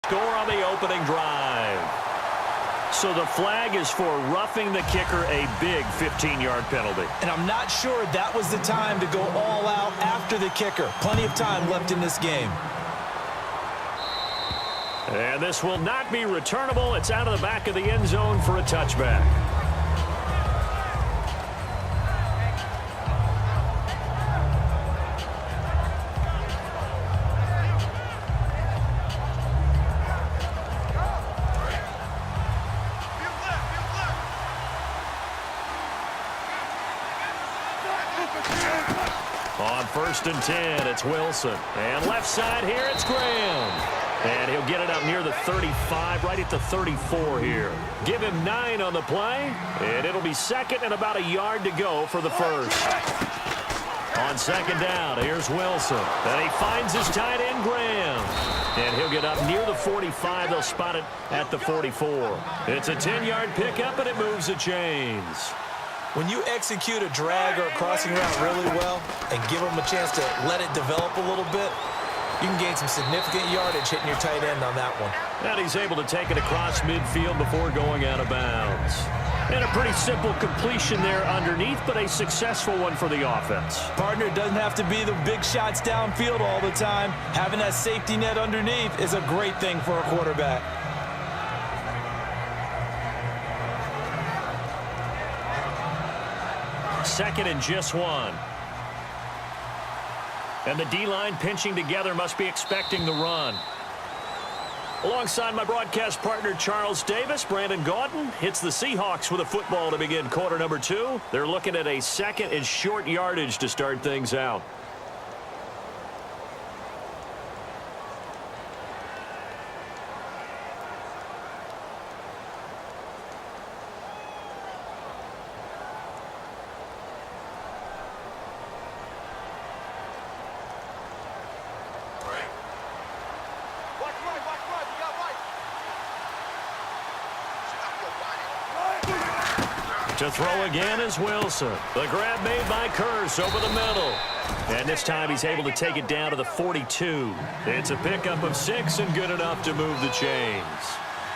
score on the opening drive. So the flag is for roughing the kicker, a big 15-yard penalty. And I'm not sure that was the time to go all out after the kicker. Plenty of time left in this game. And this will not be returnable. It's out of the back of the end zone for a touchback. On 1st and 10, it's Wilson. And left side here, it's Graham. And he'll get it up near the 35, right at the 34 here. Give him 9 on the play, and it'll be 2nd and about a yard to go for the first. On 2nd down, here's Wilson. And he finds his tight end, Graham. And he'll get up near the 45. They'll spot it at the 44. It's a 10-yard pickup, and it moves the chains. When you execute a drag or a crossing route really well and give them a chance to let it develop a little bit, you can gain some significant yardage hitting your tight end on that one. And he's able to take it across midfield before going out of bounds. And a pretty simple completion there underneath, but a successful one for the offense. Partner, it doesn't have to be the big shots downfield all the time. Having that safety net underneath is a great thing for a quarterback. Second and just 1. And the D-line pinching together, must be expecting the run. Alongside my broadcast partner, Charles Davis, Brandon Gaudin hits the Seahawks with a football to begin quarter number 2. They're looking at a 2nd and short yardage to start things out. To throw again is Wilson. The grab made by Curse over the middle. And this time he's able to take it down to the 42. It's a pickup of 6 and good enough to move the chains.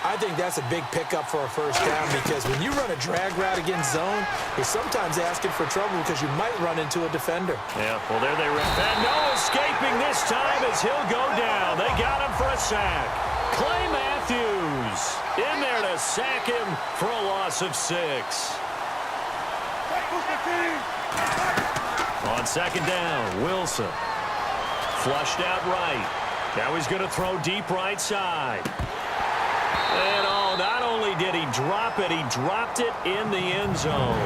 I think that's a big pickup for a first down because when you run a drag route against zone, you're sometimes asking for trouble because you might run into a defender. Yeah, well, there they rip. And no escaping this time as he'll go down. They got him for a sack. Clay Matthews in there to sack him for a loss of 6. On 2nd down, Wilson. Flushed out right. Now he's going to throw deep right side. And oh, not only did he drop it, he dropped it in the end zone.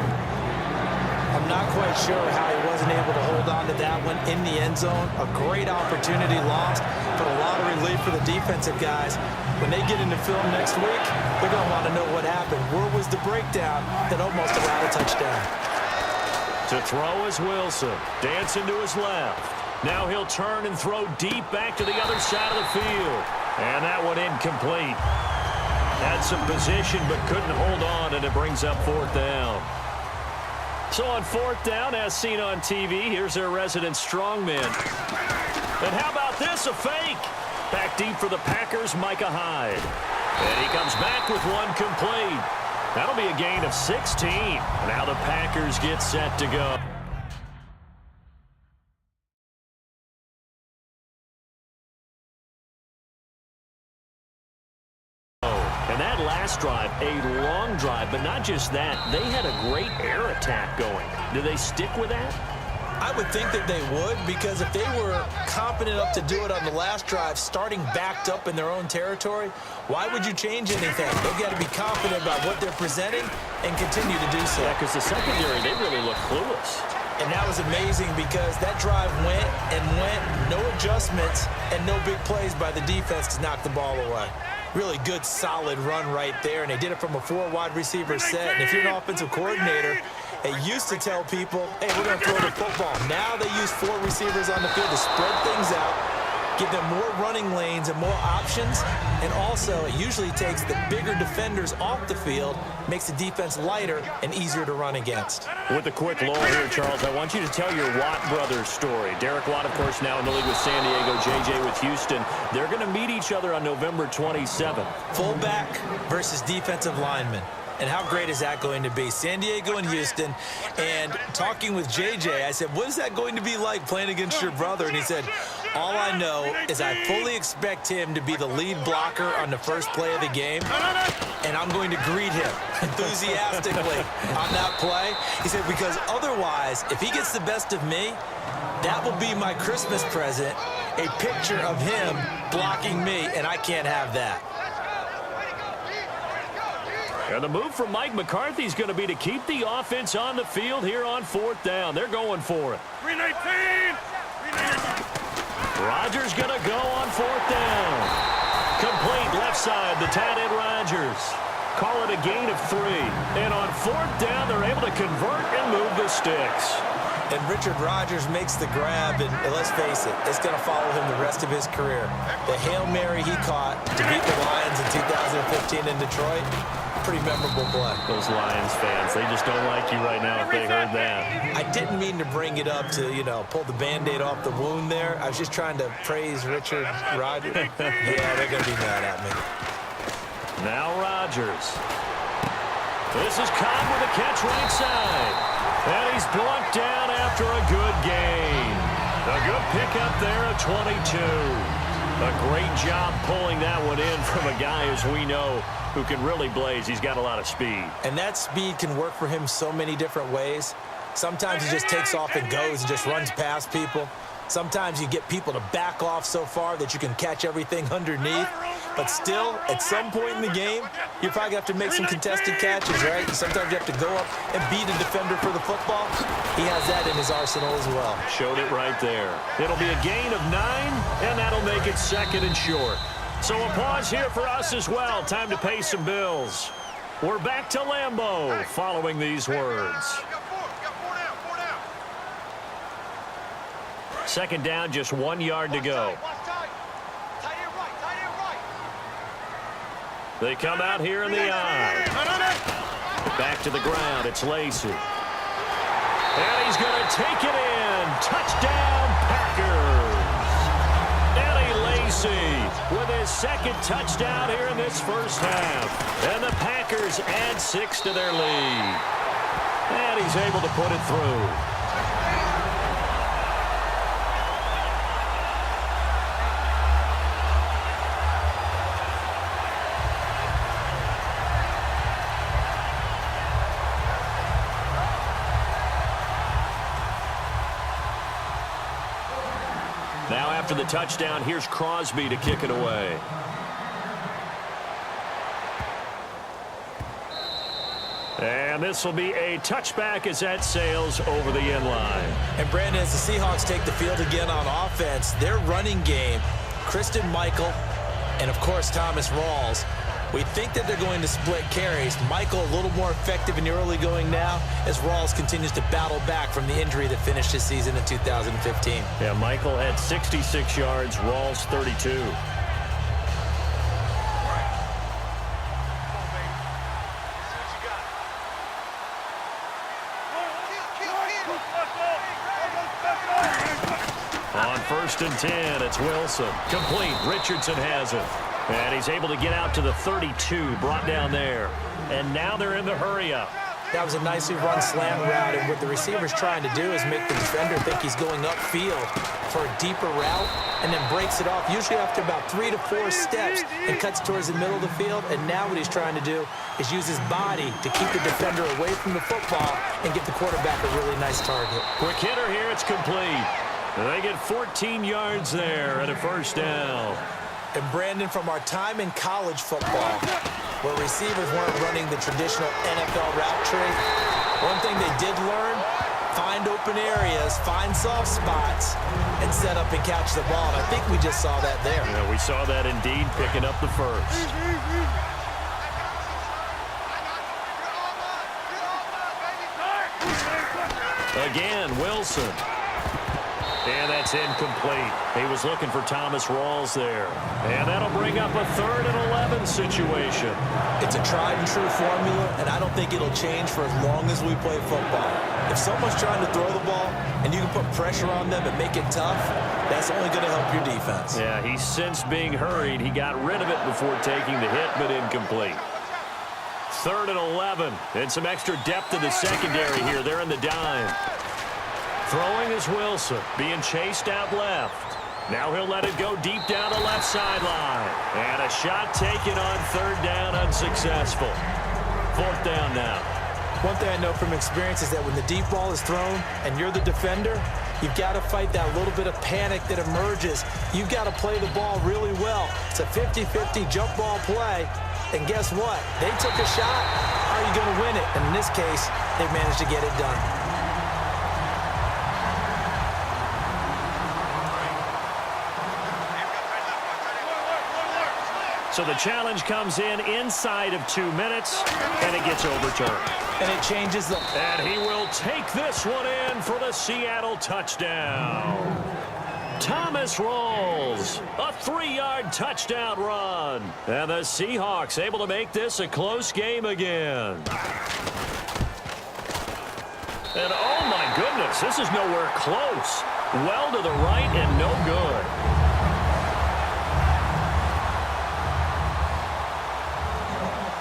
I'm not quite sure how he wasn't able to hold on to that one in the end zone. A great opportunity lost, but a lot of relief for the defensive guys. When they get into film next week, they're going to want to know what happened. Where was the breakdown that almost allowed a touchdown? To throw is Wilson. Dancing to his left. Now he'll turn and throw deep back to the other side of the field. And that one incomplete. Had some position but couldn't hold on, and it brings up 4th down. So on 4th down, as seen on TV, here's their resident strongman. And how about this, a fake? Back deep for the Packers, Micah Hyde. And he comes back with one complete. That'll be a gain of 16. Now the Packers get set to go. And that last drive, a long drive, but not just that. They had a great air attack going. Do they stick with that? I would think that they would, because if they were confident enough to do it on the last drive, starting backed up in their own territory, why would you change anything? They've got to be confident about what they're presenting and continue to do so. Yeah, because the secondary, they really look clueless. And that was amazing because that drive went and went, no adjustments, and no big plays by the defense to knock the ball away. Really good, solid run right there, and they did it from a 4 wide receiver set. And if you're an offensive coordinator, they used to tell people, hey, we're going to throw the football. Now they use 4 receivers on the field to spread things out give them more running lanes and more options, and also it usually takes the bigger defenders off the field, makes the defense lighter and easier to run against. With a quick lull here, Charles, I want you to tell your Watt brothers story. Derek Watt, of course, now in the league with San Diego, JJ with Houston. They're going to meet each other on November 27th. Fullback versus defensive lineman. And how great is that going to be? San Diego and Houston. And talking with JJ, I said, what is that going to be like playing against your brother? And he said, all I know is I fully expect him to be the lead blocker on the first play of the game. And I'm going to greet him enthusiastically on that play. He said, because otherwise, if he gets the best of me, that will be my Christmas present, a picture of him blocking me, and I can't have that. And the move from Mike McCarthy is going to be to keep the offense on the field here on 4th down. They're going for it. 319! Rodgers going to go on 4th down. Complete left side, the tight end Rodgers. Call it a gain of 3. And on 4th down, they're able to convert and move the sticks. And Richard Rodgers makes the grab, and let's face it, it's going to follow him the rest of his career. The Hail Mary he caught to beat the Lions in 2015 in Detroit, pretty memorable play. Those Lions fans, they just don't like you right now if they heard that. I didn't mean to bring it up to, pull the Band-Aid off the wound there. I was just trying to praise Richard Rodgers. Yeah, they're going to be mad at me. Now Rodgers. This is Cobb with a catch right side. And he's brought down after a good gain. A good pickup there at 22. A great job pulling that one in from a guy, as we know, who can really blaze. He's got a lot of speed. And that speed can work for him so many different ways. Sometimes he just takes off and goes and just runs past people. Sometimes you get people to back off so far that you can catch everything underneath. But still, at some point in the game, you probably have to make some contested catches, right? Sometimes you have to go up and beat a defender for the football. He has that in his arsenal as well. Showed it right there. It'll be a gain of 9, and that'll make it 2nd and short. So a pause here for us as well. Time to pay some bills. We're back to Lambeau following these words. 2nd down, just 1 yard to go. They come out here in the eye. Back to the ground. It's Lacy. And he's going to take it in. Touchdown, Packers. Eddie Lacy with his 2nd touchdown here in this first half. And the Packers add 6 to their lead. And he's able to put it through. Now after the touchdown, here's Crosby to kick it away. And this will be a touchback as that sails over the end line. And Brandon, as the Seahawks take the field again on offense, their running game, Christian Michael and, of course, Thomas Rawls, we think that they're going to split carries. Michael a little more effective in the early going now as Rawls continues to battle back from the injury that finished his season in 2015. Yeah, Michael had 66 yards, Rawls 32. On 1st and 10, it's Wilson. Complete. Richardson has it. And he's able to get out to the 32, brought down there. And now they're in the hurry-up. That was a nicely run slant route, and what the receiver's trying to do is make the defender think he's going upfield for a deeper route and then breaks it off, usually after about 3 to 4 steps, and cuts towards the middle of the field. And now what he's trying to do is use his body to keep the defender away from the football and get the quarterback a really nice target. Quick hitter here, it's complete. They get 14 yards there at a 1st down. And Brandon, from our time in college football, where receivers weren't running the traditional NFL route tree, one thing they did learn, find open areas, find soft spots, and set up and catch the ball. And I think we just saw that there. Yeah, we saw that indeed, picking up the 1st. Again, Wilson. And that's incomplete. He was looking for Thomas Rawls there. And that'll bring up a 3rd and 11 situation. It's a tried and true formula, and I don't think it'll change for as long as we play football. If someone's trying to throw the ball and you can put pressure on them and make it tough, that's only going to help your defense. Yeah, he sensed being hurried. He got rid of it before taking the hit, but incomplete. 3rd and 11, and some extra depth in the secondary here. They're in the dime. Throwing is Wilson, being chased out left. Now he'll let it go deep down the left sideline. And a shot taken on 3rd down, unsuccessful. 4th down now. One thing I know from experience is that when the deep ball is thrown and you're the defender, you've got to fight that little bit of panic that emerges. You've got to play the ball really well. It's a 50-50 jump ball play. And guess what? They took a shot. How are you going to win it? And in this case, they managed to get it done. So the challenge comes in inside of 2 minutes, and it gets overturned. And it changes the... And he will take this one in for the Seattle touchdown. Thomas Rawls, a 3-yard touchdown run. And the Seahawks able to make this a close game again. And oh my goodness, this is nowhere close. Well to the right and no good.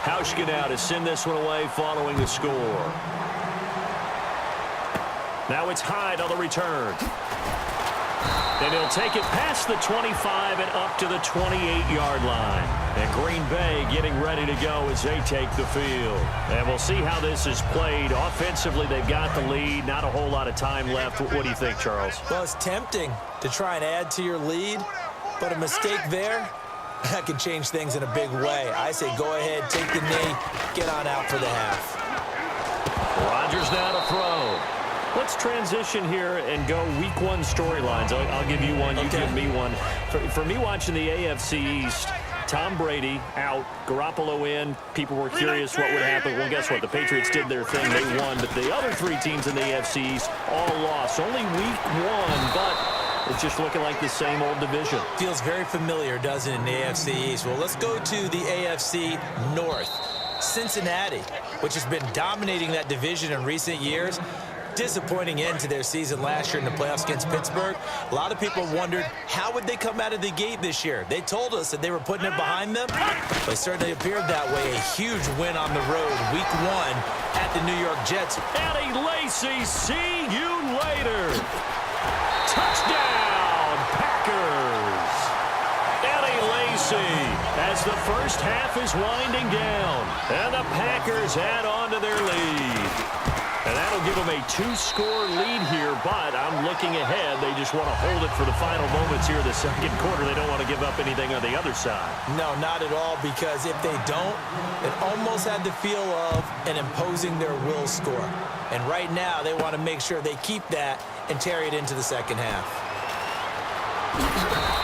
Hauschka now to send this one away following the score. Now it's Hyde on the return. And he'll take it past the 25 and up to the 28-yard line. And Green Bay getting ready to go as they take the field. And we'll see how this is played. Offensively, they've got the lead. Not a whole lot of time left. What do you think, Charles? Well, it's tempting to try and add to your lead, but a mistake there, that can change things in a big way. I say go ahead, take the knee, get on out for the half. Rodgers now to throw. Let's transition here and go week 1 storylines. I'll give you one, you give me one. For me watching the AFC East, Tom Brady out, Garoppolo in. People were curious what would happen. Well, guess what? The Patriots did their thing. They won. But the other 3 teams in the AFC East all lost. Only week 1, but it's just looking like the same old division. Feels very familiar, doesn't it, in the AFC East? Well, let's go to the AFC North. Cincinnati, which has been dominating that division in recent years. Disappointing end to their season last year in the playoffs against Pittsburgh. A lot of people wondered, how would they come out of the gate this year? They told us that they were putting it behind them. But it certainly appeared that way. A huge win on the road, week 1 at the New York Jets. Eddie Lacy, see you later. Touchdown, Packers. Eddie Lacy as the first half is winding down. And the Packers add on to their lead. And that'll give them a 2-score lead here, but I'm looking ahead. They just want to hold it for the final moments here in the second quarter. They don't want to give up anything on the other side. No, not at all, because if they don't, it almost had the feel of an imposing their will score. And right now, they want to make sure they keep that and carry it into the second half.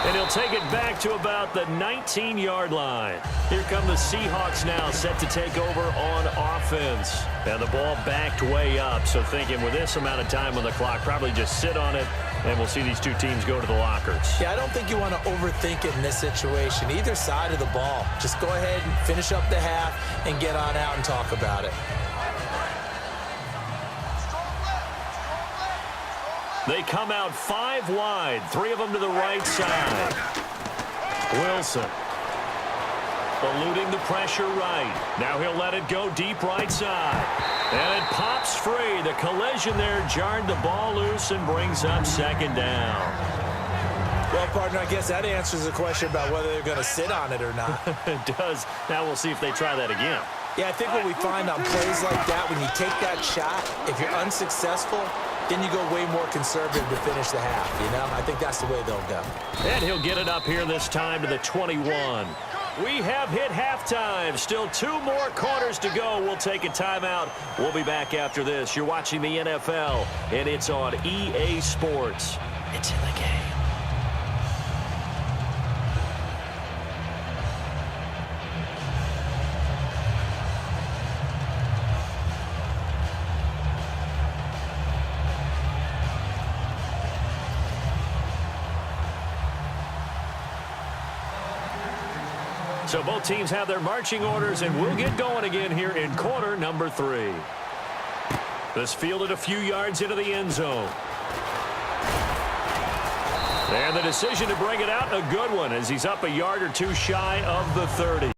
And he'll take it back to about the 19-yard line. Here come the Seahawks now, set to take over on offense. And the ball backed way up, so thinking with this amount of time on the clock, probably just sit on it, and we'll see these 2 teams go to the lockers. Yeah, I don't think you want to overthink it in this situation. Either side of the ball. Just go ahead and finish up the half and get on out and talk about it. They come out 5 wide, 3 of them to the right side. Wilson eluding the pressure right. Now he'll let it go deep right side. And it pops free. The collision there jarred the ball loose and brings up 2nd down. Well, partner, I guess that answers the question about whether they're going to sit on it or not. It does. Now we'll see if they try that again. Yeah, I think what we find on plays like that, when you take that shot, if you're unsuccessful, then you go way more conservative to finish the half, you know? I think that's the way they'll go. And he'll get it up here this time to the 21. We have hit halftime. Still 2 more quarters to go. We'll take a timeout. We'll be back after this. You're watching the NFL, and it's on EA Sports. It's in the game. So both teams have their marching orders, and we'll get going again here in quarter number 3. This fielded a few yards into the end zone. And the decision to bring it out, a good one, as he's up a yard or two shy of the 30.